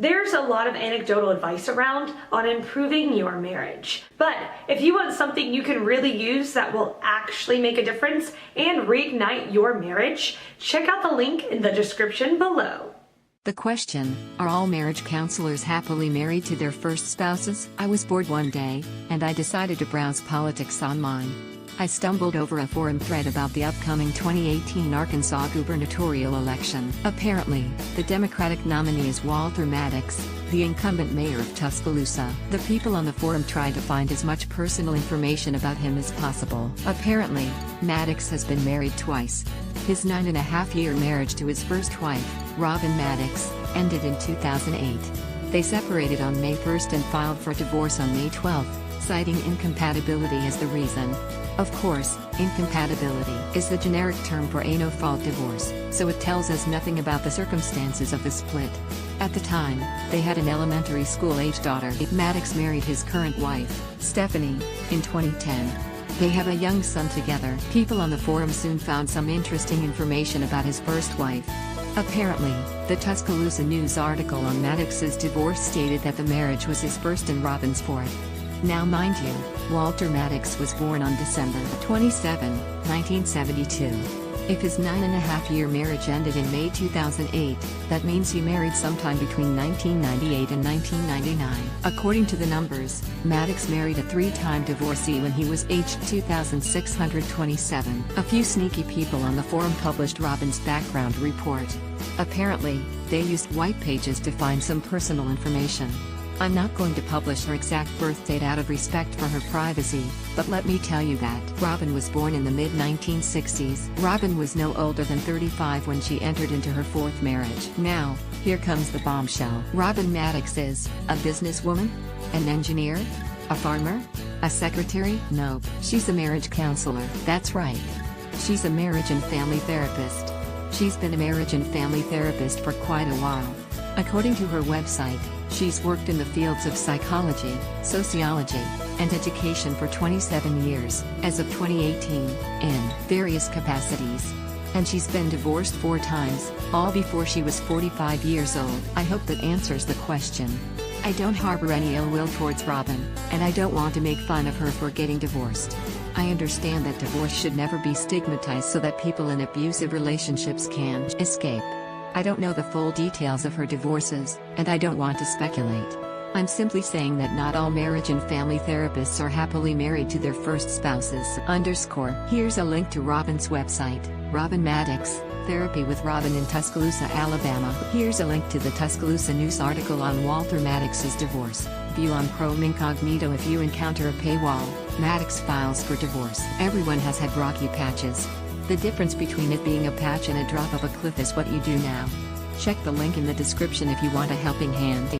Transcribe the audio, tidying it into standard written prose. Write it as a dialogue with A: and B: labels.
A: There's a lot of anecdotal advice around on improving your marriage. But if you want something you can really use that will actually make a difference and reignite your marriage, check out the link in the description below.
B: The question, are all marriage counselors happily married to their first spouses? I was bored one day, and I decided to browse politics online. I stumbled over a forum thread about the upcoming 2018 Arkansas gubernatorial election. Apparently, the Democratic nominee is Walter Maddox, the incumbent mayor of Tuscaloosa. The people on the forum tried to find as much personal information about him as possible. Apparently, Maddox has been married twice. His 9.5-year marriage to his first wife, Robin Maddox, ended in 2008. They separated on May 1st and filed for divorce on May 12th, citing incompatibility as the reason. Of course, incompatibility is the generic term for a no-fault divorce, so it tells us nothing about the circumstances of the split. At the time, they had an elementary school-age daughter. Maddox married his current wife, Stephanie, in 2010. They have a young son together. People on the forum soon found some interesting information about his first wife. Apparently, the Tuscaloosa News article on Maddox's divorce stated that the marriage was his first and Robin's fourth. Now mind you, Walter Maddox was born on December 27, 1972. If his 9.5-year marriage ended in May 2008, that means he married sometime between 1998 and 1999. According to the numbers, Maddox married a 3-time divorcee when he was aged 2,627. A few sneaky people on the forum published Robin's background report. Apparently, they used white pages to find some personal information. I'm not going to publish her exact birth date out of respect for her privacy, but let me tell you that Robin was born in the mid-1960s. Robin was no older than 35 when she entered into her fourth marriage. Now, here comes the bombshell. Robin Maddox is a businesswoman? An engineer? A farmer? A secretary? Nope. She's a marriage counselor. That's right. She's a marriage and family therapist. She's been a marriage and family therapist for quite a while. According to her website, she's worked in the fields of psychology, sociology, and education for 27 years, as of 2018, in various capacities. And she's been divorced 4 times, all before she was 45 years old. I hope that answers the question. I don't harbor any ill will towards Robin, and I don't want to make fun of her for getting divorced. I understand that divorce should never be stigmatized so that people in abusive relationships can escape. I don't know the full details of her divorces, and I don't want to speculate. I'm simply saying that not all marriage and family therapists are happily married to their first spouses. Here's a link to Robin's website, Robin Maddox, Therapy with Robin in Tuscaloosa, Alabama. Here's a link to the Tuscaloosa News article on Walter Maddox's divorce. View on Chrome Incognito. If you encounter a paywall, Maddox files for divorce. Everyone has had rocky patches. The difference between it being a patch and a drop of a cliff is what you do now. Check the link in the description if you want a helping hand.